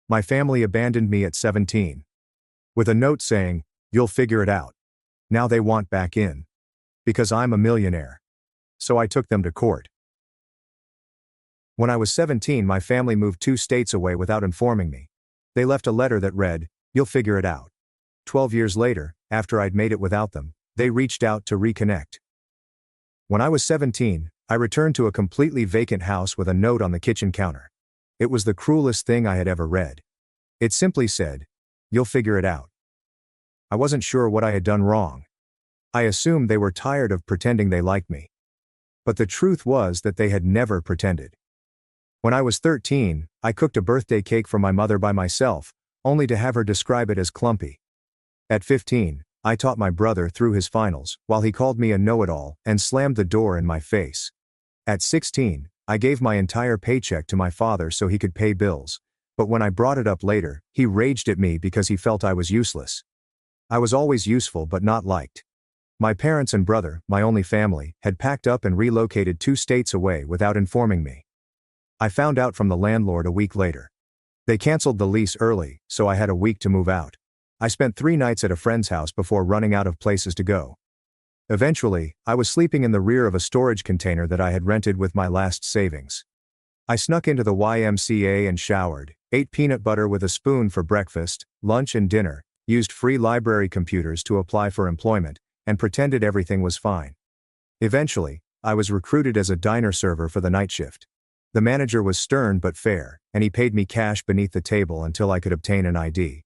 My family abandoned me at 17. With a note saying, "You'll figure it out." Now they want back in. Because I'm a millionaire. So I took them to court. When I was 17, my family moved 2 states away without informing me. They left a letter that read, "You'll figure it out." 12 years later, after I'd made it without them, they reached out to reconnect. When I was 17, I returned to a completely vacant house with a note on the kitchen counter. It was the cruelest thing I had ever read. It simply said, "You'll figure it out." I wasn't sure what I had done wrong. I assumed they were tired of pretending they liked me. But the truth was that they had never pretended. When I was 13, I cooked a birthday cake for my mother by myself, only to have her describe it as clumpy. At 15, I taught my brother through his finals, while he called me a know-it-all and slammed the door in my face. At 16, I gave my entire paycheck to my father so he could pay bills, but when I brought it up later, he raged at me because he felt I was useless. I was always useful but not liked. My parents and brother, my only family, had packed up and relocated 2 states away without informing me. I found out from the landlord a week later. They canceled the lease early, so I had a week to move out. I spent 3 nights at a friend's house before running out of places to go. Eventually, I was sleeping in the rear of a storage container that I had rented with my last savings. I snuck into the YMCA and showered, ate peanut butter with a spoon for breakfast, lunch and dinner, used free library computers to apply for employment, and pretended everything was fine. Eventually, I was recruited as a diner server for the night shift. The manager was stern but fair, and he paid me cash beneath the table until I could obtain an ID.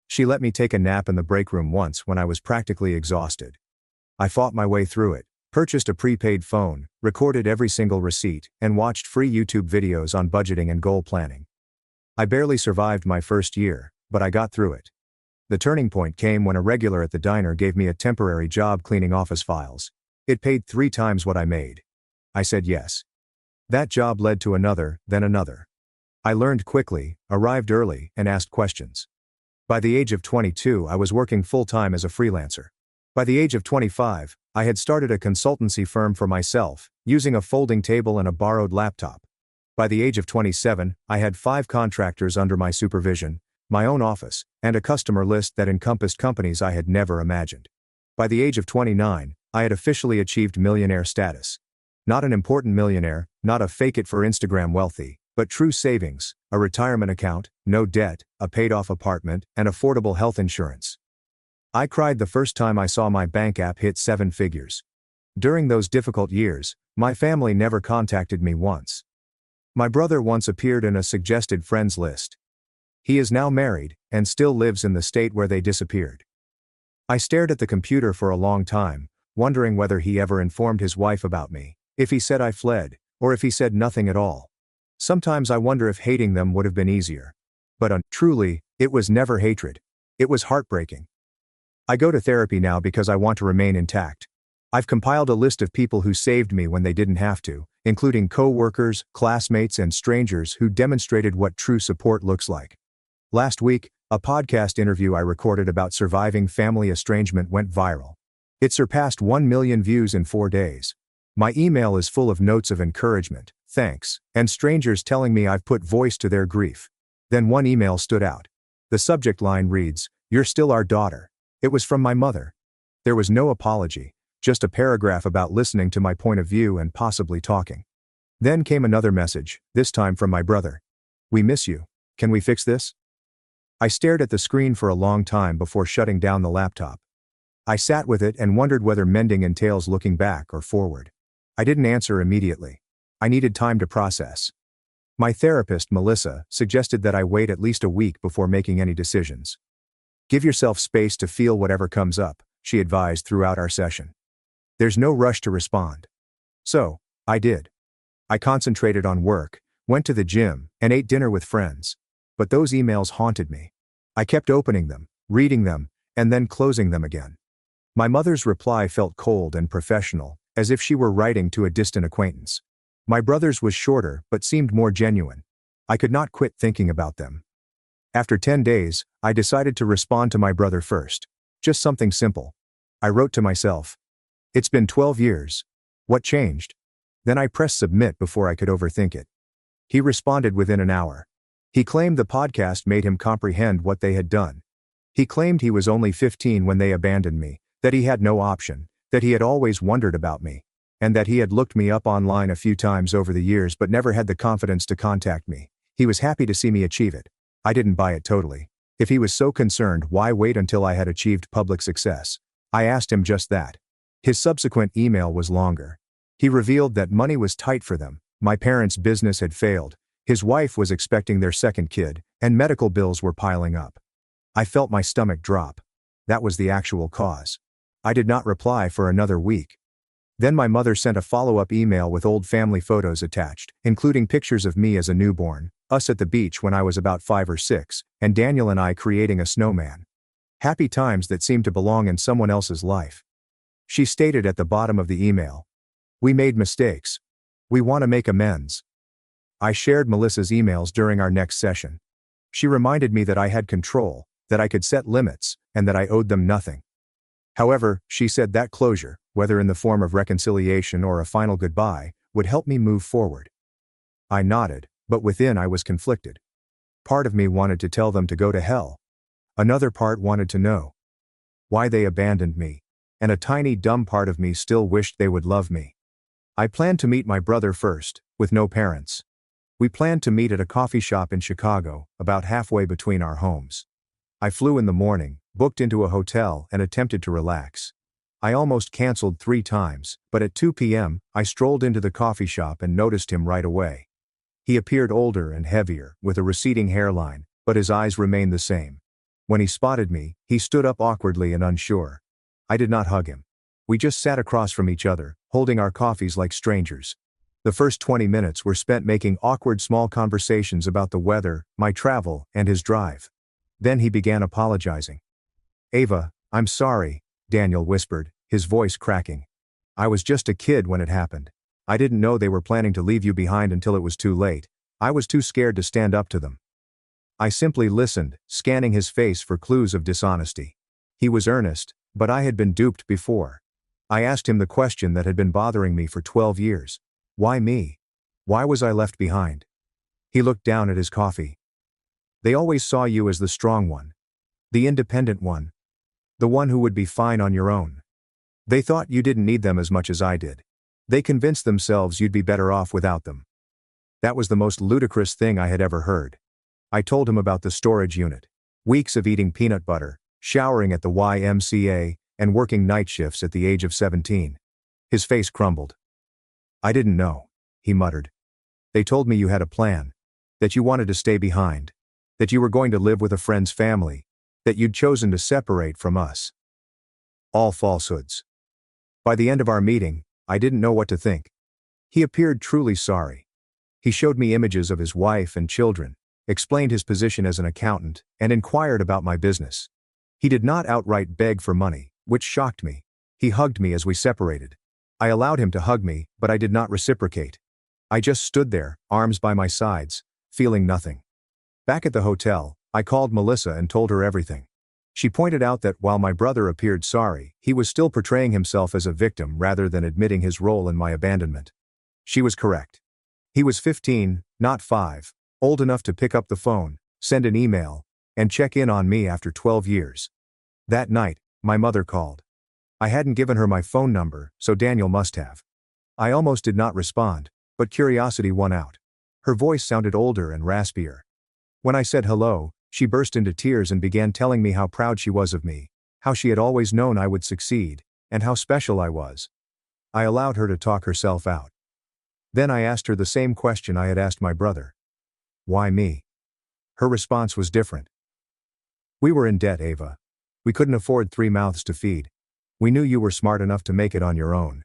She let me take a nap in the break room once when I was practically exhausted. I fought my way through it, purchased a prepaid phone, recorded every single receipt, and watched free YouTube videos on budgeting and goal planning. I barely survived my first year, but I got through it. The turning point came when a regular at the diner gave me a temporary job cleaning office files. It paid 3 times what I made. I said yes. That job led to another, then another. I learned quickly, arrived early, and asked questions. By the age of 22, I was working full-time as a freelancer. By the age of 25, I had started a consultancy firm for myself, using a folding table and a borrowed laptop. By the age of 27, I had 5 contractors under my supervision, my own office, and a customer list that encompassed companies I had never imagined. By the age of 29, I had officially achieved millionaire status. Not an important millionaire, not a fake-it-for-Instagram wealthy, but true savings, a retirement account, no debt, a paid-off apartment, and affordable health insurance. I cried the first time I saw my bank app hit 7 figures. During those difficult years, my family never contacted me once. My brother once appeared in a suggested friends list. He is now married, and still lives in the state where they disappeared. I stared at the computer for a long time, wondering whether he ever informed his wife about me, if he said I fled, or if he said nothing at all. Sometimes I wonder if hating them would have been easier. But truly, it was never hatred. It was heartbreaking. I go to therapy now because I want to remain intact. I've compiled a list of people who saved me when they didn't have to, including co-workers, classmates, and strangers who demonstrated what true support looks like. Last week, a podcast interview I recorded about surviving family estrangement went viral. It surpassed 1 million views in 4 days. My email is full of notes of encouragement, thanks, and strangers telling me I've put voice to their grief. Then one email stood out. The subject line reads, "You're still our daughter." It was from my mother. There was no apology, just a paragraph about listening to my point of view and possibly talking. Then came another message, this time from my brother. "We miss you. Can we fix this?" I stared at the screen for a long time before shutting down the laptop. I sat with it and wondered whether mending entails looking back or forward. I didn't answer immediately. I needed time to process. My therapist, Melissa, suggested that I wait at least a week before making any decisions. "Give yourself space to feel whatever comes up," she advised throughout our session. "There's no rush to respond." So, I did. I concentrated on work, went to the gym, and ate dinner with friends. But those emails haunted me. I kept opening them, reading them, and then closing them again. My mother's reply felt cold and professional, as if she were writing to a distant acquaintance. My brother's was shorter but seemed more genuine. I could not quit thinking about them. After 10 days, I decided to respond to my brother first. Just something simple. I wrote to myself, "It's been 12 years. What changed?" Then I pressed submit before I could overthink it. He responded within an hour. He claimed the podcast made him comprehend what they had done. He claimed he was only 15 when they abandoned me, that he had no option, that he had always wondered about me, and that he had looked me up online a few times over the years but never had the confidence to contact me. He was happy to see me achieve it. I didn't buy it totally. If he was so concerned, why wait until I had achieved public success? I asked him just that. His subsequent email was longer. He revealed that money was tight for them, my parents' business had failed, his wife was expecting their second kid, and medical bills were piling up. I felt my stomach drop. That was the actual cause. I did not reply for another week. Then my mother sent a follow-up email with old family photos attached, including pictures of me as a newborn, us at the beach when I was about 5 or 6, and Daniel and I creating a snowman. Happy times that seemed to belong in someone else's life. She stated at the bottom of the email, "We made mistakes. We want to make amends." I shared Melissa's emails during our next session. She reminded me that I had control, that I could set limits, and that I owed them nothing. However, she said that closure, whether in the form of reconciliation or a final goodbye, would help me move forward. I nodded, but within I was conflicted. Part of me wanted to tell them to go to hell. Another part wanted to know why they abandoned me, and a tiny dumb part of me still wished they would love me. I planned to meet my brother first, with no parents. We planned to meet at a coffee shop in Chicago, about halfway between our homes. I flew in the morning, booked into a hotel, and attempted to relax. I almost canceled 3 times, but at 2 p.m., I strolled into the coffee shop and noticed him right away. He appeared older and heavier, with a receding hairline, but his eyes remained the same. When he spotted me, he stood up awkwardly and unsure. I did not hug him. We just sat across from each other, holding our coffees like strangers. The first 20 minutes were spent making awkward small conversations about the weather, my travel, and his drive. Then he began apologizing. "Ava, I'm sorry," Daniel whispered, his voice cracking. "I was just a kid when it happened. I didn't know they were planning to leave you behind until it was too late. I was too scared to stand up to them." I simply listened, scanning his face for clues of dishonesty. He was earnest, but I had been duped before. I asked him the question that had been bothering me for 12 years. Why me? Why was I left behind? He looked down at his coffee. "They always saw you as the strong one. The independent one. The one who would be fine on your own. They thought you didn't need them as much as I did. They convinced themselves you'd be better off without them." That was the most ludicrous thing I had ever heard. I told him about the storage unit. Weeks of eating peanut butter, showering at the YMCA, and working night shifts at the age of 17. His face crumbled. "I didn't know," he muttered. "They told me you had a plan. That you wanted to stay behind. That you were going to live with a friend's family. That you'd chosen to separate from us." All falsehoods. By the end of our meeting, I didn't know what to think. He appeared truly sorry. He showed me images of his wife and children, explained his position as an accountant, and inquired about my business. He did not outright beg for money, which shocked me. He hugged me as we separated. I allowed him to hug me, but I did not reciprocate. I just stood there, arms by my sides, feeling nothing. Back at the hotel, I called Melissa and told her everything. She pointed out that while my brother appeared sorry, he was still portraying himself as a victim rather than admitting his role in my abandonment. She was correct. He was 15, not 5, old enough to pick up the phone, send an email, and check in on me after 12 years. That night, my mother called. I hadn't given her my phone number, so Daniel must have. I almost did not respond, but curiosity won out. Her voice sounded older and raspier. When I said hello, she burst into tears and began telling me how proud she was of me, how she had always known I would succeed, and how special I was. I allowed her to talk herself out. Then I asked her the same question I had asked my brother. Why me? Her response was different. "We were in debt, Ava. We couldn't afford 3 mouths to feed. We knew you were smart enough to make it on your own.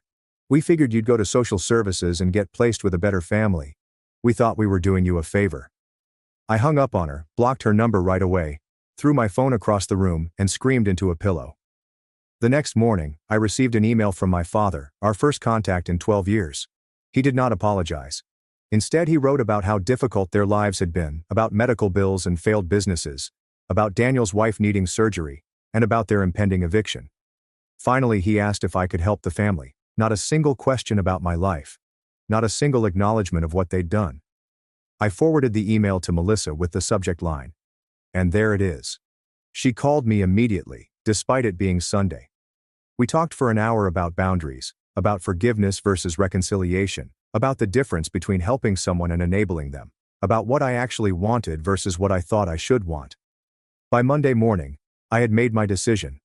We figured you'd go to social services and get placed with a better family. We thought we were doing you a favor." I hung up on her, blocked her number right away, threw my phone across the room, and screamed into a pillow. The next morning, I received an email from my father, our first contact in 12 years. He did not apologize. Instead, he wrote about how difficult their lives had been, about medical bills and failed businesses, about Daniel's wife needing surgery, and about their impending eviction. Finally, he asked if I could help the family. Not a single question about my life. Not a single acknowledgement of what they'd done. I forwarded the email to Melissa with the subject line. And there it is. She called me immediately, despite it being Sunday. We talked for an hour about boundaries, about forgiveness versus reconciliation, about the difference between helping someone and enabling them, about what I actually wanted versus what I thought I should want. By Monday morning, I had made my decision.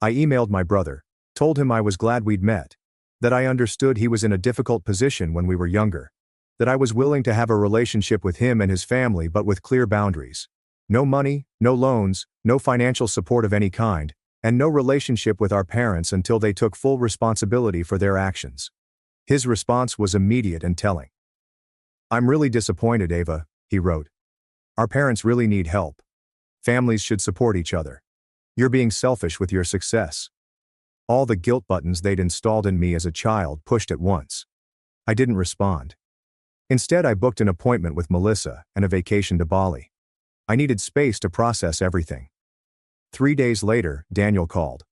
I emailed my brother, told him I was glad we'd met, that I understood he was in a difficult position when we were younger, that I was willing to have a relationship with him and his family but with clear boundaries. No money, no loans, no financial support of any kind, and no relationship with our parents until they took full responsibility for their actions. His response was immediate and telling. "I'm really disappointed, Ava," he wrote. "Our parents really need help. Families should support each other. You're being selfish with your success." All the guilt buttons they'd installed in me as a child pushed at once. I didn't respond. Instead, I booked an appointment with Melissa and a vacation to Bali. I needed space to process everything. 3 days later, Daniel called.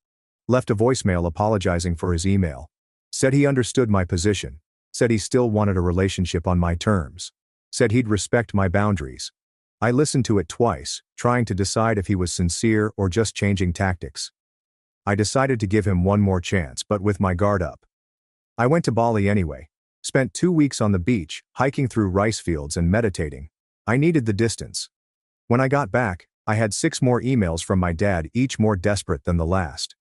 Left a voicemail apologizing for his email. Said he understood my position. Said he still wanted a relationship on my terms. Said he'd respect my boundaries. I listened to it twice, trying to decide if he was sincere or just changing tactics. I decided to give him one more chance, but with my guard up. I went to Bali anyway. Spent 2 weeks on the beach, hiking through rice fields and meditating. I needed the distance. When I got back, I had 6 more emails from my dad, each more desperate than the last.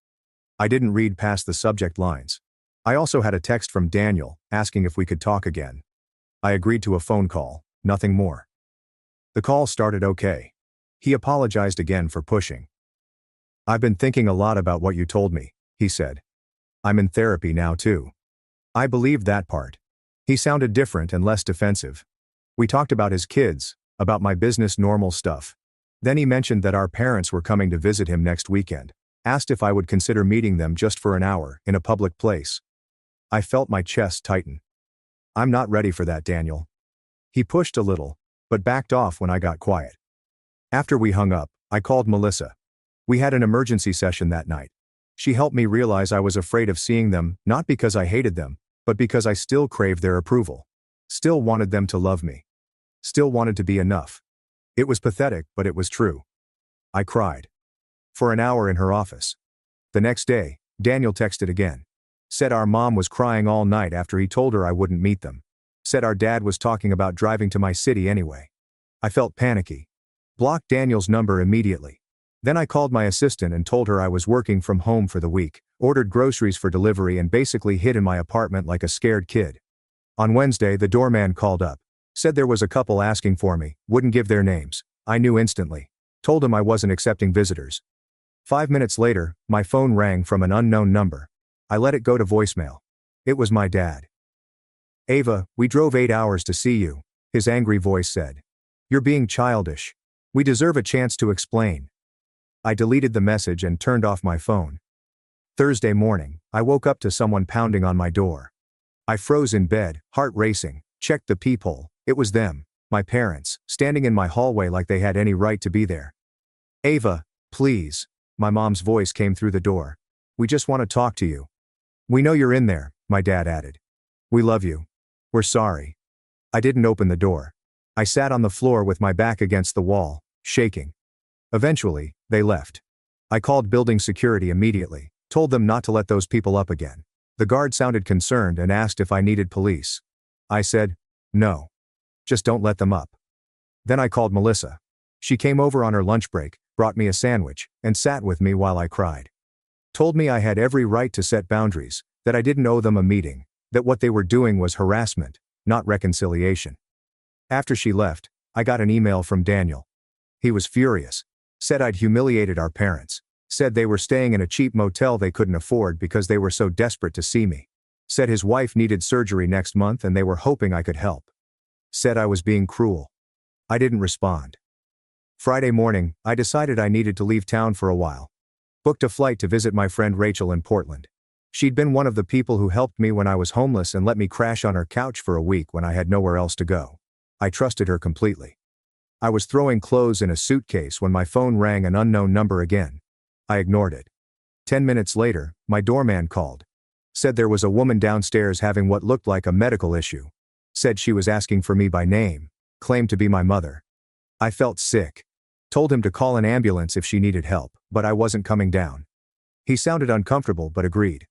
I didn't read past the subject lines. I also had a text from Daniel, asking if we could talk again. I agreed to a phone call, nothing more. The call started okay. He apologized again for pushing. "I've been thinking a lot about what you told me," he said. "I'm in therapy now too." I believed that part. He sounded different and less defensive. We talked about his kids, about my business, normal stuff. Then he mentioned that our parents were coming to visit him next weekend, asked if I would consider meeting them just for an hour, in a public place. I felt my chest tighten. "I'm not ready for that, Daniel." He pushed a little, but backed off when I got quiet. After we hung up, I called Melissa. We had an emergency session that night. She helped me realize I was afraid of seeing them, not because I hated them, but because I still craved their approval. Still wanted them to love me. Still wanted to be enough. It was pathetic, but it was true. I cried. For an hour in her office. The next day, Daniel texted again. Said our mom was crying all night after he told her I wouldn't meet them. Said our dad was talking about driving to my city anyway. I felt panicky. Blocked Daniel's number immediately. Then I called my assistant and told her I was working from home for the week, ordered groceries for delivery and basically hid in my apartment like a scared kid. On Wednesday, the doorman called up. Said there was a couple asking for me, wouldn't give their names. I knew instantly. Told him I wasn't accepting visitors. 5 minutes later, my phone rang from an unknown number. I let it go to voicemail. It was my dad. "Ava, we drove 8 hours to see you," his angry voice said. "You're being childish. We deserve a chance to explain." I deleted the message and turned off my phone. Thursday morning, I woke up to someone pounding on my door. I froze in bed, heart racing, checked the peephole. It was them, my parents, standing in my hallway like they had any right to be there. "Ava, please," my mom's voice came through the door. "We just want to talk to you." "We know you're in there," my dad added. "We love you. We're sorry." I didn't open the door. I sat on the floor with my back against the wall, shaking. Eventually, they left. I called building security immediately, told them not to let those people up again. The guard sounded concerned and asked if I needed police. I said, "No. Just don't let them up." Then I called Melissa. She came over on her lunch break, brought me a sandwich, and sat with me while I cried. Told me I had every right to set boundaries, that I didn't owe them a meeting, that what they were doing was harassment, not reconciliation. After she left, I got an email from Daniel. He was furious. Said I'd humiliated our parents. Said they were staying in a cheap motel they couldn't afford because they were so desperate to see me. Said his wife needed surgery next month and they were hoping I could help. Said I was being cruel. I didn't respond. Friday morning, I decided I needed to leave town for a while. Booked a flight to visit my friend Rachel in Portland. She'd been one of the people who helped me when I was homeless and let me crash on her couch for a week when I had nowhere else to go. I trusted her completely. I was throwing clothes in a suitcase when my phone rang an unknown number again. I ignored it. 10 minutes later, my doorman called. Said there was a woman downstairs having what looked like a medical issue. Said she was asking for me by name. claimed to be my mother. I felt sick. Told him to call an ambulance if she needed help, but I wasn't coming down. He sounded uncomfortable but agreed.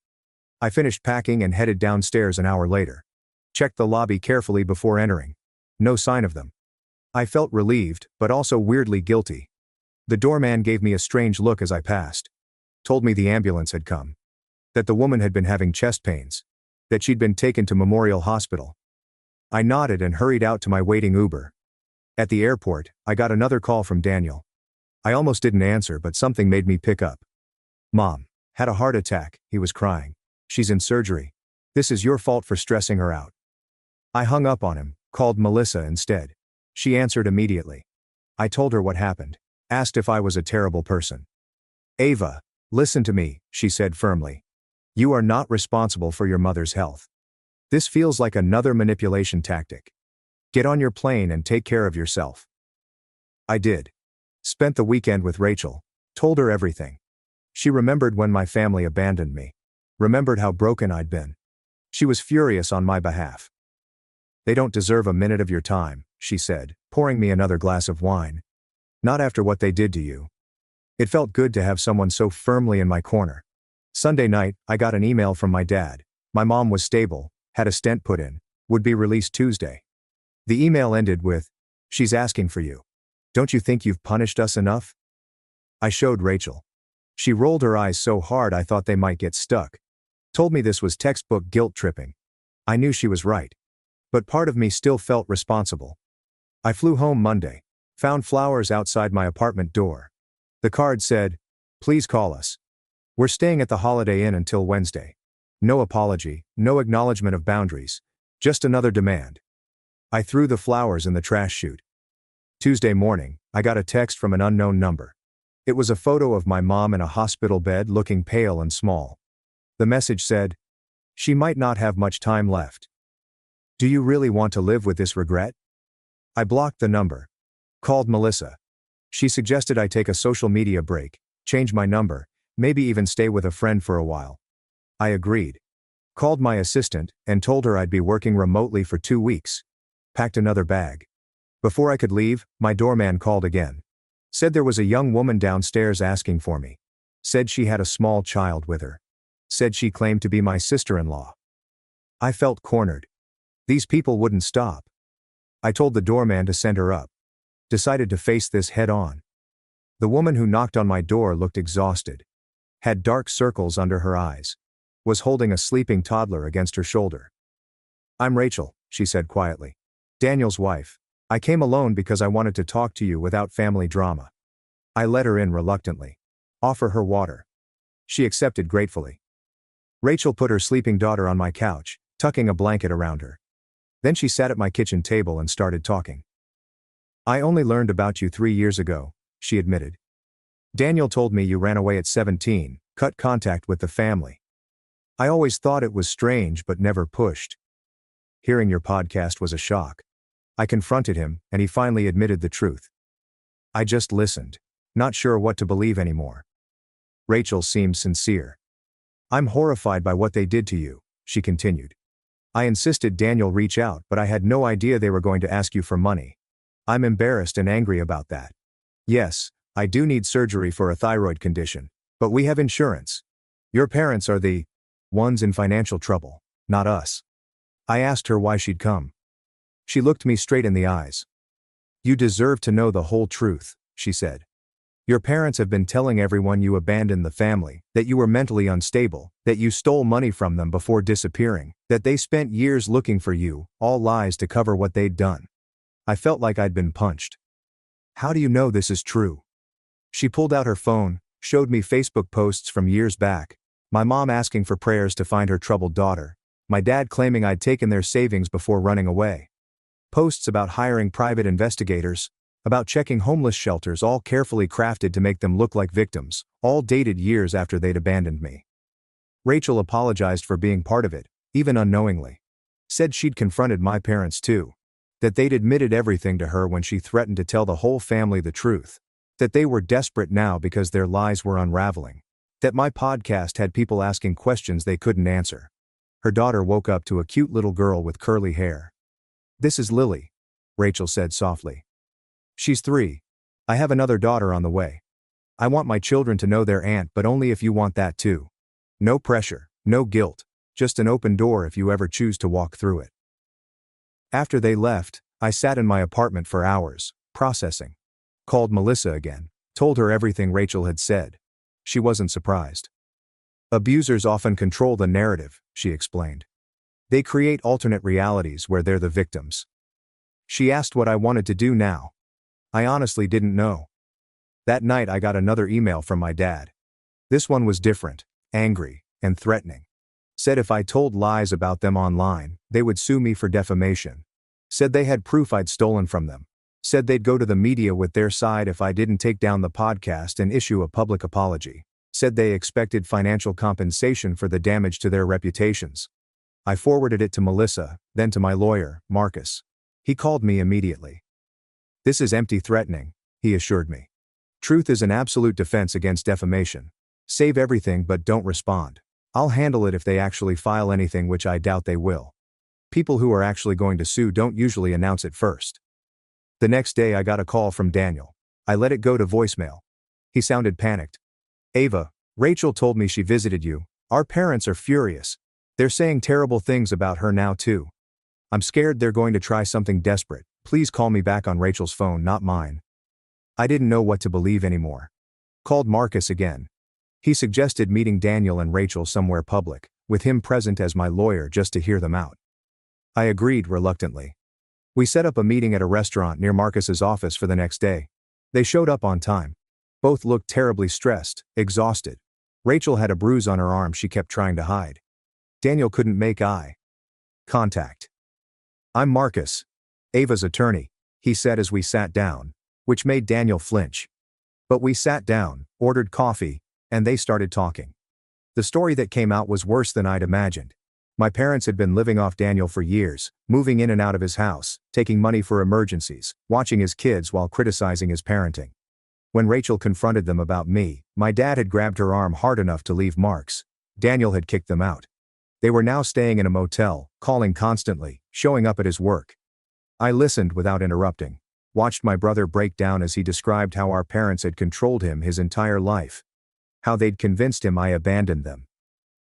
I finished packing and headed downstairs an hour later. Checked the lobby carefully before entering. No sign of them. I felt relieved, but also weirdly guilty. The doorman gave me a strange look as I passed. Told me the ambulance had come. That the woman had been having chest pains. That she'd been taken to Memorial Hospital. I nodded and hurried out to my waiting Uber. At the airport, I got another call from Daniel. I almost didn't answer, but something made me pick up. "Mom had a heart attack," he was crying. "She's in surgery. This is your fault for stressing her out." I hung up on him, called Melissa instead. She answered immediately. I told her what happened. Asked if I was a terrible person. "Ava, listen to me," she said firmly. "You are not responsible for your mother's health. This feels like another manipulation tactic. Get on your plane and take care of yourself." I did. Spent the weekend with Rachel. Told her everything. She remembered when my family abandoned me. Remembered how broken I'd been. She was furious on my behalf. "They don't deserve a minute of your time," she said, pouring me another glass of wine. "Not after what they did to you." It felt good to have someone so firmly in my corner. Sunday night, I got an email from my dad. My mom was stable, had a stent put in, would be released Tuesday. The email ended with, "She's asking for you. Don't you think you've punished us enough?" I showed Rachel. She rolled her eyes so hard I thought they might get stuck. Told me this was textbook guilt tripping. I knew she was right. But part of me still felt responsible. I flew home Monday. Found flowers outside my apartment door. The card said, "Please call us. We're staying at the Holiday Inn until Wednesday." No apology, no acknowledgement of boundaries. Just another demand. I threw the flowers in the trash chute. Tuesday morning, I got a text from an unknown number. It was a photo of my mom in a hospital bed looking pale and small. The message said, "She might not have much time left. Do you really want to live with this regret?" I blocked the number. Called Melissa. She suggested I take a social media break, change my number, maybe even stay with a friend for a while. I agreed. Called my assistant and told her I'd be working remotely for 2 weeks. Packed another bag. Before I could leave, my doorman called again. Said there was a young woman downstairs asking for me. Said she had a small child with her. Said she claimed to be my sister-in-law. I felt cornered. These people wouldn't stop. I told the doorman to send her up. Decided to face this head on. The woman who knocked on my door looked exhausted. Had dark circles under her eyes. Was holding a sleeping toddler against her shoulder. "I'm Rachel," she said quietly. "Daniel's wife. I came alone because I wanted to talk to you without family drama." I let her in reluctantly. Offer her water. She accepted gratefully. Rachel put her sleeping daughter on my couch, tucking a blanket around her. Then she sat at my kitchen table and started talking. "I only learned about you 3 years ago," she admitted. "Daniel told me you ran away at 17, cut contact with the family. I always thought it was strange but never pushed. Hearing your podcast was a shock. I confronted him, and he finally admitted the truth. I just listened, not sure what to believe anymore." Rachel seemed sincere. "I'm horrified by what they did to you," she continued. "I insisted Daniel reach out, but I had no idea they were going to ask you for money. I'm embarrassed and angry about that. Yes, I do need surgery for a thyroid condition, but we have insurance. Your parents are the ones in financial trouble, not us." I asked her why she'd come. She looked me straight in the eyes. "You deserve to know the whole truth," she said. "Your parents have been telling everyone you abandoned the family, that you were mentally unstable, that you stole money from them before disappearing, that they spent years looking for you, all lies to cover what they'd done." I felt like I'd been punched. "How do you know this is true?" She pulled out her phone, showed me Facebook posts from years back. My mom asking for prayers to find her troubled daughter. My dad claiming I'd taken their savings before running away. Posts about hiring private investigators, about checking homeless shelters, all carefully crafted to make them look like victims, all dated years after they'd abandoned me. Rachel apologized for being part of it, even unknowingly. Said she'd confronted my parents too. That they'd admitted everything to her when she threatened to tell the whole family the truth. That they were desperate now because their lies were unraveling. That my podcast had people asking questions they couldn't answer. Her daughter woke up to a cute little girl with curly hair. "This is Lily," Rachel said softly. She's 3. I have another daughter on the way. I want my children to know their aunt, but only if you want that too. No pressure, no guilt, just an open door if you ever choose to walk through it. After they left, I sat in my apartment for hours, processing. Called Melissa again, told her everything Rachel had said. She wasn't surprised. Abusers often control the narrative, she explained. They create alternate realities where they're the victims. She asked what I wanted to do now. I honestly didn't know. That night I got another email from my dad. This one was different, angry, and threatening. Said if I told lies about them online, they would sue me for defamation. Said they had proof I'd stolen from them. Said they'd go to the media with their side if I didn't take down the podcast and issue a public apology. Said they expected financial compensation for the damage to their reputations. I forwarded it to Melissa, then to my lawyer, Marcus. He called me immediately. This is empty threatening, he assured me. Truth is an absolute defense against defamation. Save everything but don't respond. I'll handle it if they actually file anything, which I doubt they will. People who are actually going to sue don't usually announce it first. The next day I got a call from Daniel. I let it go to voicemail. He sounded panicked. Ava, Rachel told me she visited you. Our parents are furious. They're saying terrible things about her now too. I'm scared they're going to try something desperate. Please call me back on Rachel's phone, not mine. I didn't know what to believe anymore. Called Marcus again. He suggested meeting Daniel and Rachel somewhere public, with him present as my lawyer just to hear them out. I agreed reluctantly. We set up a meeting at a restaurant near Marcus's office for the next day. They showed up on time. Both looked terribly stressed, exhausted. Rachel had a bruise on her arm she kept trying to hide. Daniel couldn't make eye contact. I'm Marcus, Ava's attorney, he said as we sat down, which made Daniel flinch. But we sat down, ordered coffee, and they started talking. The story that came out was worse than I'd imagined. My parents had been living off Daniel for years, moving in and out of his house, taking money for emergencies, watching his kids while criticizing his parenting. When Rachel confronted them about me, my dad had grabbed her arm hard enough to leave marks. Daniel had kicked them out. They were now staying in a motel, calling constantly, showing up at his work. I listened without interrupting, watched my brother break down as he described how our parents had controlled him his entire life. How they'd convinced him I abandoned them.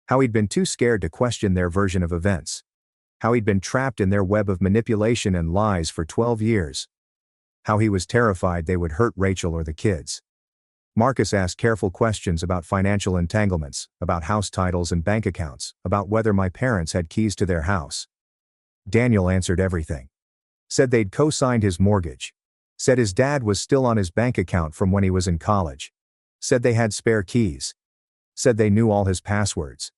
How he'd been too scared to question their version of events. How he'd been trapped in their web of manipulation and lies for 12 years. How he was terrified they would hurt Rachel or the kids. Marcus asked careful questions about financial entanglements, about house titles and bank accounts, about whether my parents had keys to their house. Daniel answered everything. Said they'd co-signed his mortgage. Said his dad was still on his bank account from when he was in college. Said they had spare keys. Said they knew all his passwords.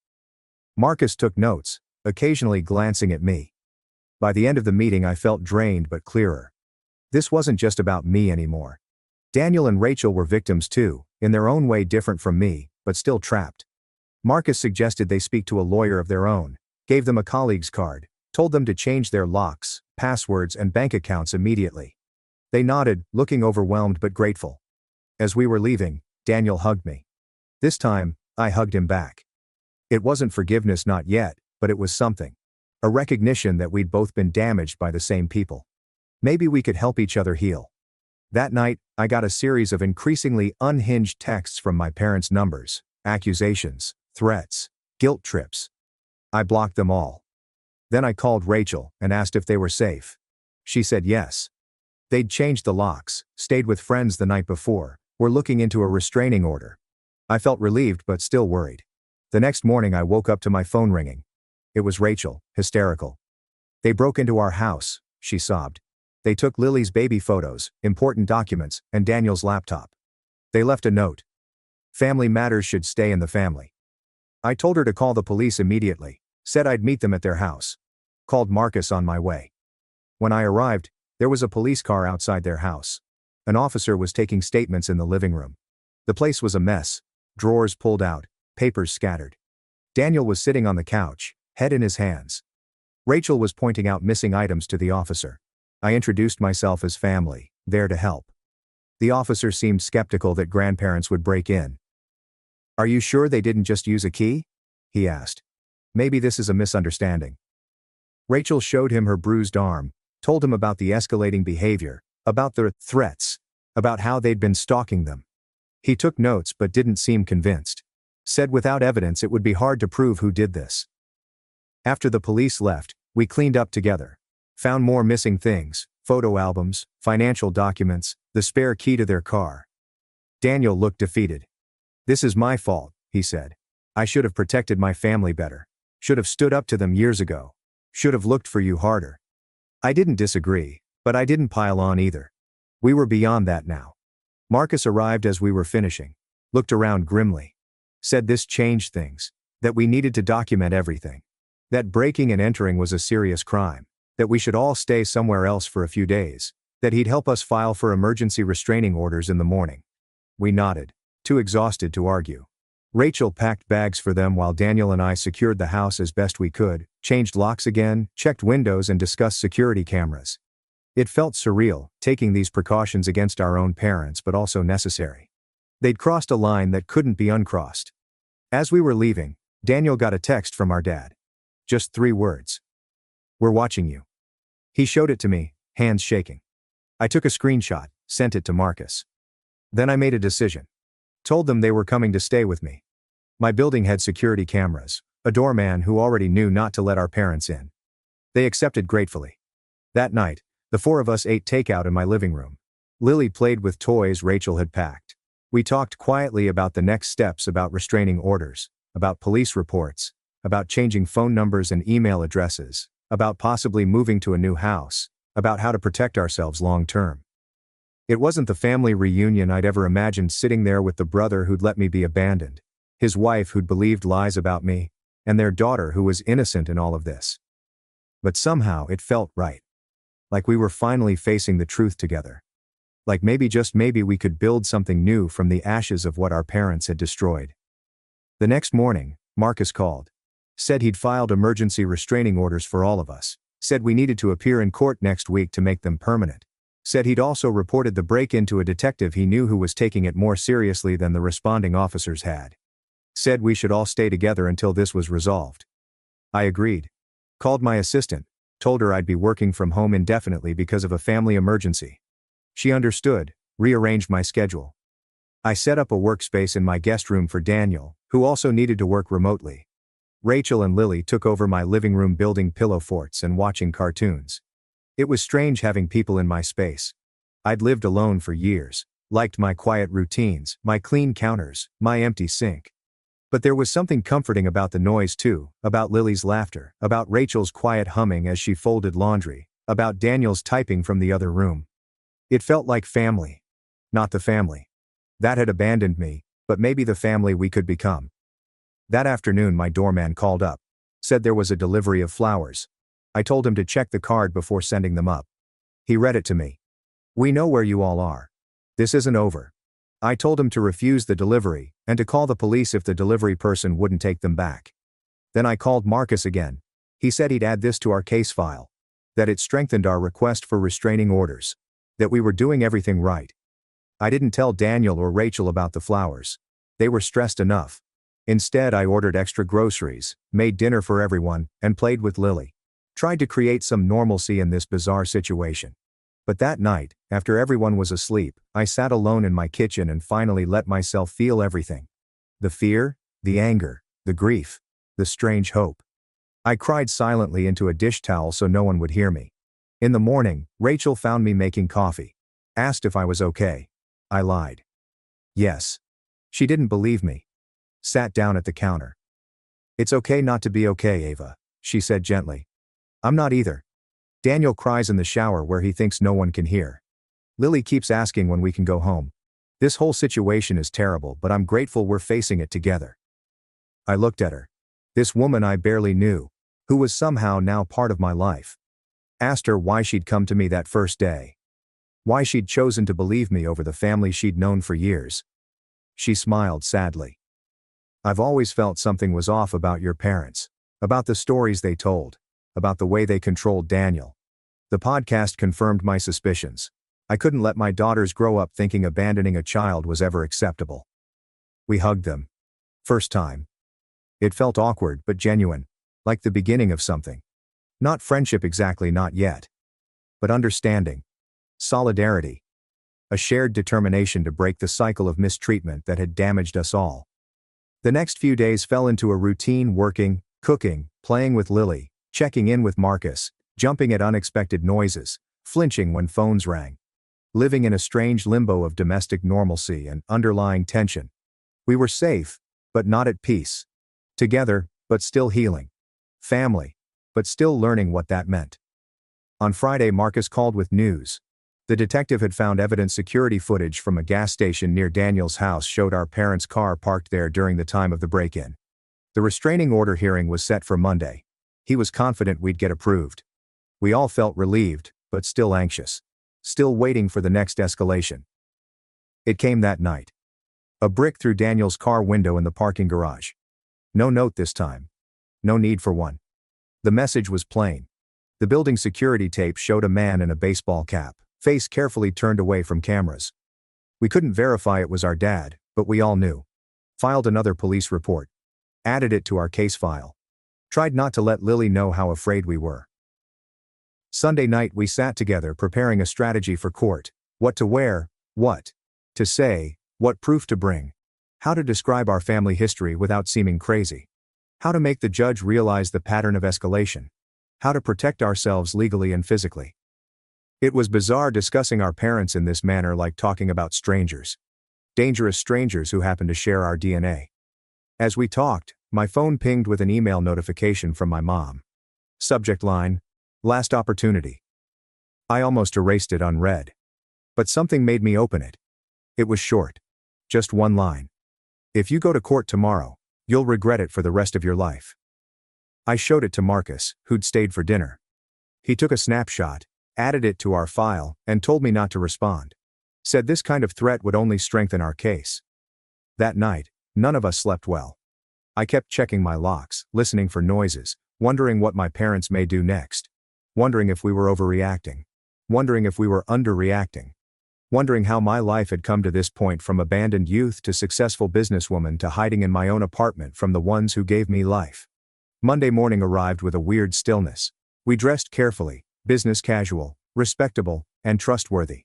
Marcus took notes, occasionally glancing at me. By the end of the meeting I felt drained but clearer. This wasn't just about me anymore. Daniel and Rachel were victims too, in their own way different from me, but still trapped. Marcus suggested they speak to a lawyer of their own, gave them a colleague's card, told them to change their locks, passwords and bank accounts immediately. They nodded, looking overwhelmed but grateful. As we were leaving, Daniel hugged me. This time, I hugged him back. It wasn't forgiveness, not yet, but it was something. A recognition that we'd both been damaged by the same people. Maybe we could help each other heal. That night, I got a series of increasingly unhinged texts from my parents' numbers, accusations, threats, guilt trips. I blocked them all. Then I called Rachel and asked if they were safe. She said yes. They'd changed the locks, stayed with friends the night before, were looking into a restraining order. I felt relieved but still worried. The next morning I woke up to my phone ringing. It was Rachel, hysterical. They broke into our house, she sobbed. They took Lily's baby photos, important documents, and Daniel's laptop. They left a note. Family matters should stay in the family. I told her to call the police immediately, said I'd meet them at their house. Called Marcus on my way. When I arrived, there was a police car outside their house. An officer was taking statements in the living room. The place was a mess, drawers pulled out, papers scattered. Daniel was sitting on the couch, head in his hands. Rachel was pointing out missing items to the officer. I introduced myself as family, there to help. The officer seemed skeptical that grandparents would break in. Are you sure they didn't just use a key? He asked. Maybe this is a misunderstanding. Rachel showed him her bruised arm, Told him about the escalating behavior, about the threats, about how they'd been stalking them. He took notes but didn't seem convinced. Said without evidence it would be hard to prove who did this. After the police left, we cleaned up together. Found more missing things, photo albums, financial documents, the spare key to their car. Daniel looked defeated. "This is my fault," he said. "I should have protected my family better. Should have stood up to them years ago. Should have looked for you harder." I didn't disagree, but I didn't pile on either. We were beyond that now. Marcus arrived as we were finishing. Looked around grimly. Said this changed things. That we needed to document everything. That breaking and entering was a serious crime. That we should all stay somewhere else for a few days. That he'd help us file for emergency restraining orders in the morning. We nodded, too exhausted to argue. Rachel packed bags for them while Daniel and I secured the house as best we could, changed locks again, checked windows and discussed security cameras. It felt surreal, taking these precautions against our own parents but also necessary. They'd crossed a line that couldn't be uncrossed. As we were leaving, Daniel got a text from our dad. Just 3 words. "We're watching you." He showed it to me, hands shaking. I took a screenshot, sent it to Marcus. Then I made a decision. Told them they were coming to stay with me. My building had security cameras, a doorman who already knew not to let our parents in. They accepted gratefully. That night, the 4 of us ate takeout in my living room. Lily played with toys Rachel had packed. We talked quietly about the next steps, about restraining orders, about police reports, about changing phone numbers and email addresses, about possibly moving to a new house, about how to protect ourselves long term. It wasn't the family reunion I'd ever imagined, sitting there with the brother who'd let me be abandoned, his wife who'd believed lies about me, and their daughter who was innocent in all of this. But somehow it felt right. Like we were finally facing the truth together. Like maybe, just maybe, we could build something new from the ashes of what our parents had destroyed. The next morning, Marcus called. Said he'd filed emergency restraining orders for all of us. Said we needed to appear in court next week to make them permanent. Said he'd also reported the break-in to a detective he knew who was taking it more seriously than the responding officers had. Said we should all stay together until this was resolved. I agreed. Called my assistant, told her I'd be working from home indefinitely because of a family emergency. She understood, rearranged my schedule. I set up a workspace in my guest room for Daniel, who also needed to work remotely. Rachel and Lily took over my living room, building pillow forts and watching cartoons. It was strange having people in my space. I'd lived alone for years, liked my quiet routines, my clean counters, my empty sink. But there was something comforting about the noise too, about Lily's laughter, about Rachel's quiet humming as she folded laundry, about Daniel's typing from the other room. It felt like family. Not the family that had abandoned me, but maybe the family we could become. That afternoon my doorman called up. Said there was a delivery of flowers. I told him to check the card before sending them up. He read it to me. "We know where you all are. This isn't over." I told him to refuse the delivery, and to call the police if the delivery person wouldn't take them back. Then I called Marcus again. He said he'd add this to our case file. That it strengthened our request for restraining orders. That we were doing everything right. I didn't tell Daniel or Rachel about the flowers. They were stressed enough. Instead, I ordered extra groceries, made dinner for everyone, and played with Lily. Tried to create some normalcy in this bizarre situation. But that night, after everyone was asleep, I sat alone in my kitchen and finally let myself feel everything. The fear, the anger, the grief, the strange hope. I cried silently into a dish towel so no one would hear me. In the morning, Rachel found me making coffee. Asked if I was okay. I lied. Yes. She didn't believe me. Sat down at the counter. "It's okay not to be okay, Ava," she said gently. "I'm not either. Daniel cries in the shower where he thinks no one can hear. Lily keeps asking when we can go home. This whole situation is terrible, but I'm grateful we're facing it together." I looked at her. This woman I barely knew, who was somehow now part of my life. Asked her why she'd come to me that first day. Why she'd chosen to believe me over the family she'd known for years. She smiled sadly. "I've always felt something was off about your parents. About the stories they told. About the way they controlled Daniel. The podcast confirmed my suspicions. I couldn't let my daughters grow up thinking abandoning a child was ever acceptable." We hugged them. First time. It felt awkward but genuine. Like the beginning of something. Not friendship exactly, not yet. but understanding, solidarity, a shared determination to break the cycle of mistreatment that had damaged us all. The next few days fell into a routine: working, cooking, playing with Lily, checking in with Marcus, jumping at unexpected noises, flinching when phones rang. Living in a strange limbo of domestic normalcy and underlying tension. We were safe, but not at peace. Together, but still healing. Family, but still learning what that meant. On Friday, Marcus called with news. The detective had found evidence. Security footage from a gas station near Daniel's house showed our parents' car parked there during the time of the break-in. The restraining order hearing was set for Monday. He was confident we'd get approved. We all felt relieved, but still anxious. Still waiting for the next escalation. It came that night. A brick through Daniel's car window in the parking garage. No note this time. No need for one. The message was plain. The building security tape showed a man in a baseball cap, face carefully turned away from cameras. We couldn't verify it was our dad, but we all knew. Filed another police report. Added it to our case file. Tried not to let Lily know how afraid we were. Sunday night we sat together preparing a strategy for court. What to wear, what to say, what proof to bring. How to describe our family history without seeming crazy. How to make the judge realize the pattern of escalation. How to protect ourselves legally and physically. It was bizarre discussing our parents in this manner, like talking about strangers. Dangerous strangers who happened to share our DNA. As we talked, my phone pinged with an email notification from my mom. Subject line: Last opportunity. I almost erased it unread. But something made me open it. It was short. Just one line. If you go to court tomorrow, you'll regret it for the rest of your life. I showed it to Marcus, who'd stayed for dinner. He took a snapshot, added it to our file, and told me not to respond. Said this kind of threat would only strengthen our case. That night, none of us slept well. I kept checking my locks, listening for noises, wondering what my parents may do next. Wondering if we were overreacting. Wondering if we were underreacting. Wondering how my life had come to this point, from abandoned youth to successful businesswoman to hiding in my own apartment from the ones who gave me life. Monday morning arrived with a weird stillness. We dressed carefully, business casual, respectable, and trustworthy.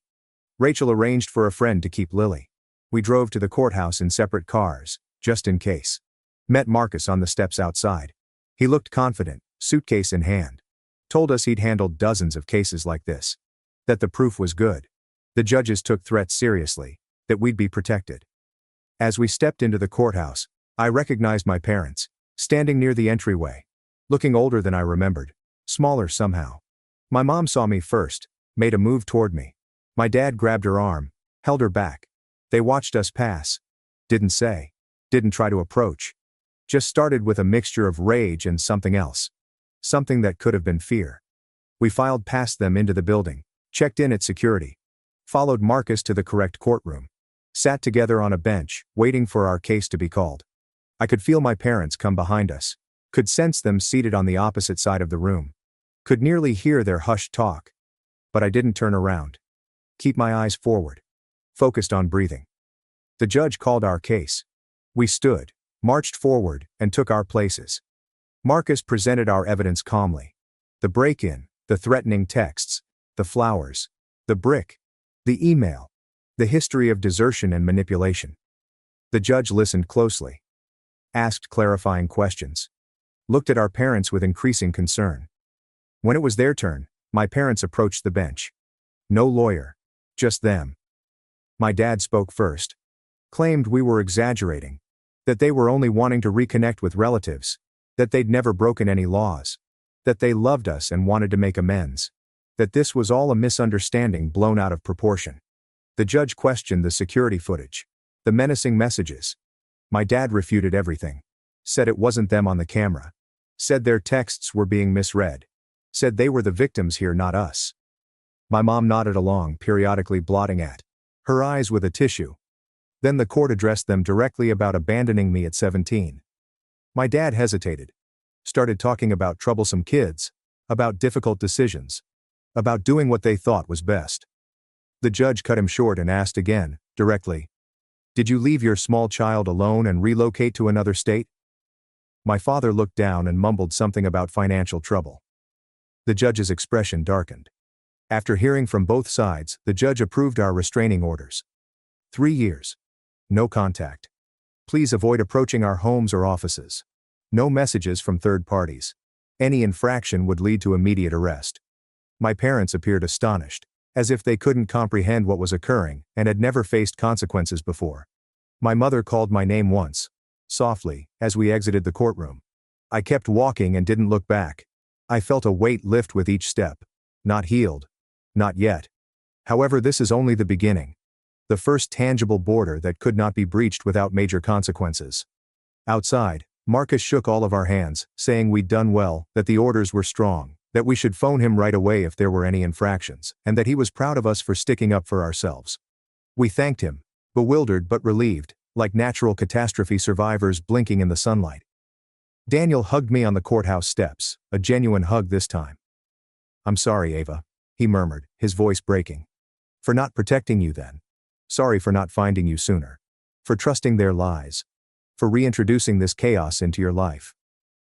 Rachel arranged for a friend to keep Lily. We drove to the courthouse in separate cars, just in case. Met Marcus on the steps outside. He looked confident, suitcase in hand. Told us he'd handled dozens of cases like this. That the proof was good. The judges took threats seriously. That we'd be protected. As we stepped into the courthouse, I recognized my parents, standing near the entryway. Looking older than I remembered. Smaller somehow. My mom saw me first, made a move toward me. My dad grabbed her arm, held her back. They watched us pass. Didn't say. Didn't try to approach. Just started with a mixture of rage and something else. Something that could have been fear. We filed past them into the building, checked in at security. Followed Marcus to the correct courtroom. Sat together on a bench, waiting for our case to be called. I could feel my parents come behind us. Could sense them seated on the opposite side of the room. Could nearly hear their hushed talk. But I didn't turn around. Keep my eyes forward. Focused on breathing. The judge called our case. We stood, marched forward, and took our places. Marcus presented our evidence calmly. The break-in, the threatening texts, the flowers, the brick, the email, the history of desertion and manipulation. The judge listened closely. Asked clarifying questions. Looked at our parents with increasing concern. When it was their turn, my parents approached the bench. No lawyer. Just them. My dad spoke first. Claimed we were exaggerating. That they were only wanting to reconnect with relatives. That they'd never broken any laws. That they loved us and wanted to make amends. That this was all a misunderstanding blown out of proportion. The judge questioned the security footage. The menacing messages. My dad refuted everything. Said it wasn't them on the camera. Said their texts were being misread. Said they were the victims here, not us. My mom nodded along, periodically blotting at her eyes with a tissue. Then the court addressed them directly about abandoning me at 17. My dad hesitated. Started talking about troublesome kids, about difficult decisions, about doing what they thought was best. The judge cut him short and asked again, directly, "Did you leave your small child alone and relocate to another state?" My father looked down and mumbled something about financial trouble. The judge's expression darkened. After hearing from both sides, the judge approved our restraining orders. 3 years. No contact. Please avoid approaching our homes or offices. No messages from third parties. Any infraction would lead to immediate arrest. My parents appeared astonished, as if they couldn't comprehend what was occurring and had never faced consequences before. My mother called my name once, softly, as we exited the courtroom. I kept walking and didn't look back. I felt a weight lift with each step. Not healed. Not yet. However, this is only the beginning. The first tangible border that could not be breached without major consequences. Outside, Marcus shook all of our hands, saying we'd done well, that the orders were strong, that we should phone him right away if there were any infractions, and that he was proud of us for sticking up for ourselves. We thanked him, bewildered but relieved, like natural catastrophe survivors blinking in the sunlight. Daniel hugged me on the courthouse steps, a genuine hug this time. "I'm sorry, Ava," he murmured, his voice breaking. "For not protecting you then. Sorry for not finding you sooner. For trusting their lies. For reintroducing this chaos into your life."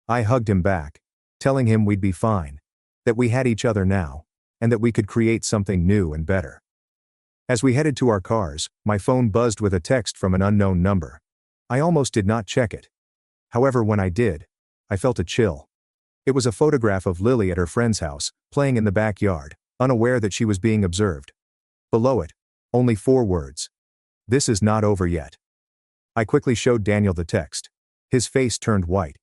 I hugged him back, telling him we'd be fine, that we had each other now, and that we could create something new and better. As we headed to our cars, my phone buzzed with a text from an unknown number. I almost did not check it. However, when I did, I felt a chill. It was a photograph of Lily at her friend's house, playing in the backyard, unaware that she was being observed. Below it, only 4 words. "This is not over yet." I quickly showed Daniel the text. His face turned white.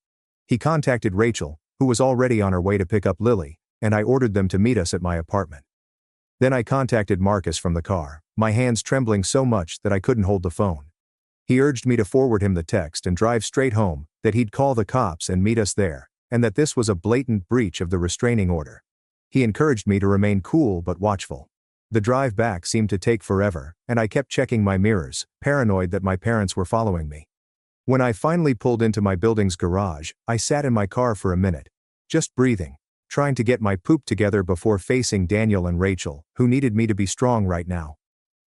He contacted Rachel, who was already on her way to pick up Lily, and I ordered them to meet us at my apartment. Then I contacted Marcus from the car, my hands trembling so much that I couldn't hold the phone. He urged me to forward him the text and drive straight home, that he'd call the cops and meet us there, and that this was a blatant breach of the restraining order. He encouraged me to remain cool but watchful. The drive back seemed to take forever, and I kept checking my mirrors, paranoid that my parents were following me. When I finally pulled into my building's garage, I sat in my car for a minute, just breathing, trying to get my poop together before facing Daniel and Rachel, who needed me to be strong right now.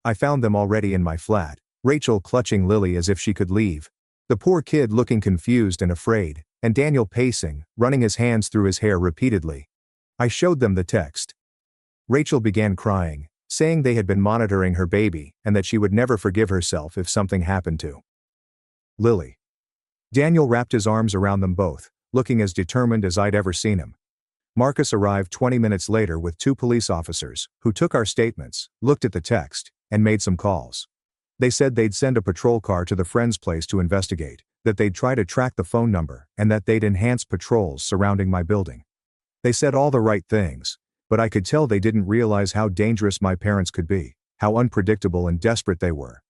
I found them already in my flat, Rachel clutching Lily as if she could leave, the poor kid looking confused and afraid, and Daniel pacing, running his hands through his hair repeatedly. I showed them the text. Rachel began crying, saying they had been monitoring her baby and that she would never forgive herself if something happened to Lily. Daniel wrapped his arms around them both, looking as determined as I'd ever seen him. Marcus arrived 20 minutes later with 2 police officers, who took our statements, looked at the text, and made some calls. They said they'd send a patrol car to the friend's place to investigate, that they'd try to track the phone number, and that they'd enhance patrols surrounding my building. They said all the right things, but I could tell they didn't realize how dangerous my parents could be, how unpredictable and desperate they were.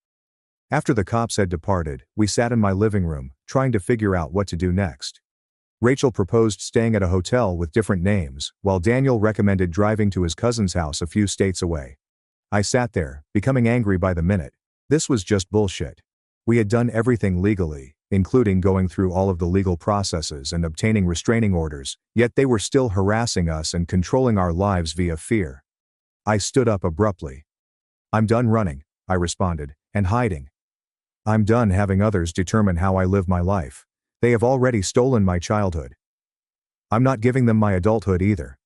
After the cops had departed, we sat in my living room, trying to figure out what to do next. Rachel proposed staying at a hotel with different names, while Daniel recommended driving to his cousin's house a few states away. I sat there, becoming angry by the minute. This was just bullshit. We had done everything legally, including going through all of the legal processes and obtaining restraining orders, yet they were still harassing us and controlling our lives via fear. I stood up abruptly. "I'm done running," I responded, "and hiding. I'm done having others determine how I live my life. They have already stolen my childhood. I'm not giving them my adulthood either."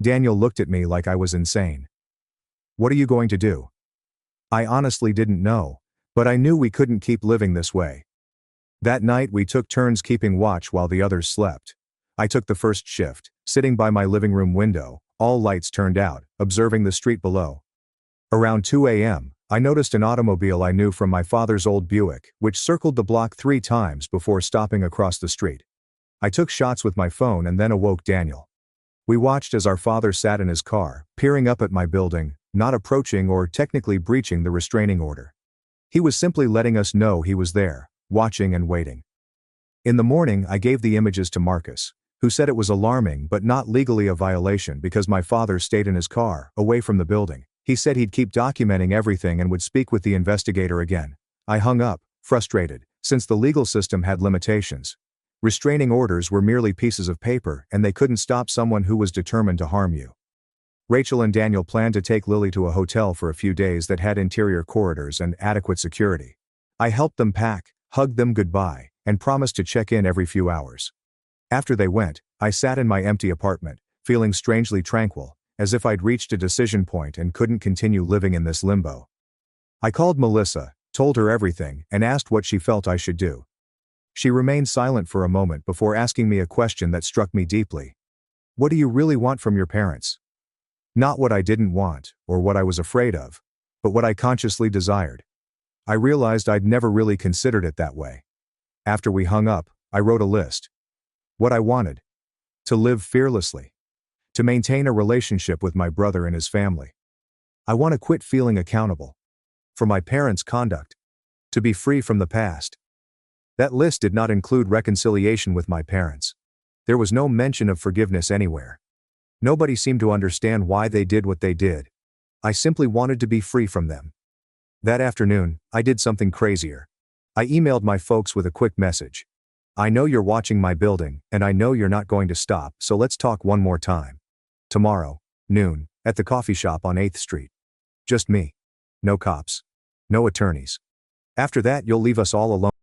Daniel looked at me like I was insane. "What are you going to do?" I honestly didn't know, but I knew we couldn't keep living this way. That night we took turns keeping watch while the others slept. I took the first shift, sitting by my living room window, all lights turned out, observing the street below. Around 2 a.m., I noticed an automobile I knew from my father's old Buick, which circled the block 3 times before stopping across the street. I took shots with my phone and then awoke Daniel. We watched as our father sat in his car, peering up at my building, not approaching or technically breaching the restraining order. He was simply letting us know he was there, watching and waiting. In the morning, I gave the images to Marcus, who said it was alarming but not legally a violation because my father stayed in his car, away from the building. He said he'd keep documenting everything and would speak with the investigator again. I hung up, frustrated, since the legal system had limitations. Restraining orders were merely pieces of paper and they couldn't stop someone who was determined to harm you. Rachel and Daniel planned to take Lily to a hotel for a few days that had interior corridors and adequate security. I helped them pack, hugged them goodbye, and promised to check in every few hours. After they went, I sat in my empty apartment, feeling strangely tranquil, as if I'd reached a decision point and couldn't continue living in this limbo. I called Melissa, told her everything, and asked what she felt I should do. She remained silent for a moment before asking me a question that struck me deeply. What do you really want from your parents? Not what I didn't want, or what I was afraid of, but what I consciously desired. I realized I'd never really considered it that way. After we hung up, I wrote a list. What I wanted. To live fearlessly. To maintain a relationship with my brother and his family. I want to quit feeling accountable. For my parents' conduct. To be free from the past. That list did not include reconciliation with my parents. There was no mention of forgiveness anywhere. Nobody seemed to understand why they did what they did. I simply wanted to be free from them. That afternoon, I did something crazier. I emailed my folks with a quick message. I know you're watching my building, and I know you're not going to stop, so let's talk one more time. Tomorrow, noon, at the coffee shop on 8th Street. Just me. No cops. No attorneys. After that, you'll leave us all alone.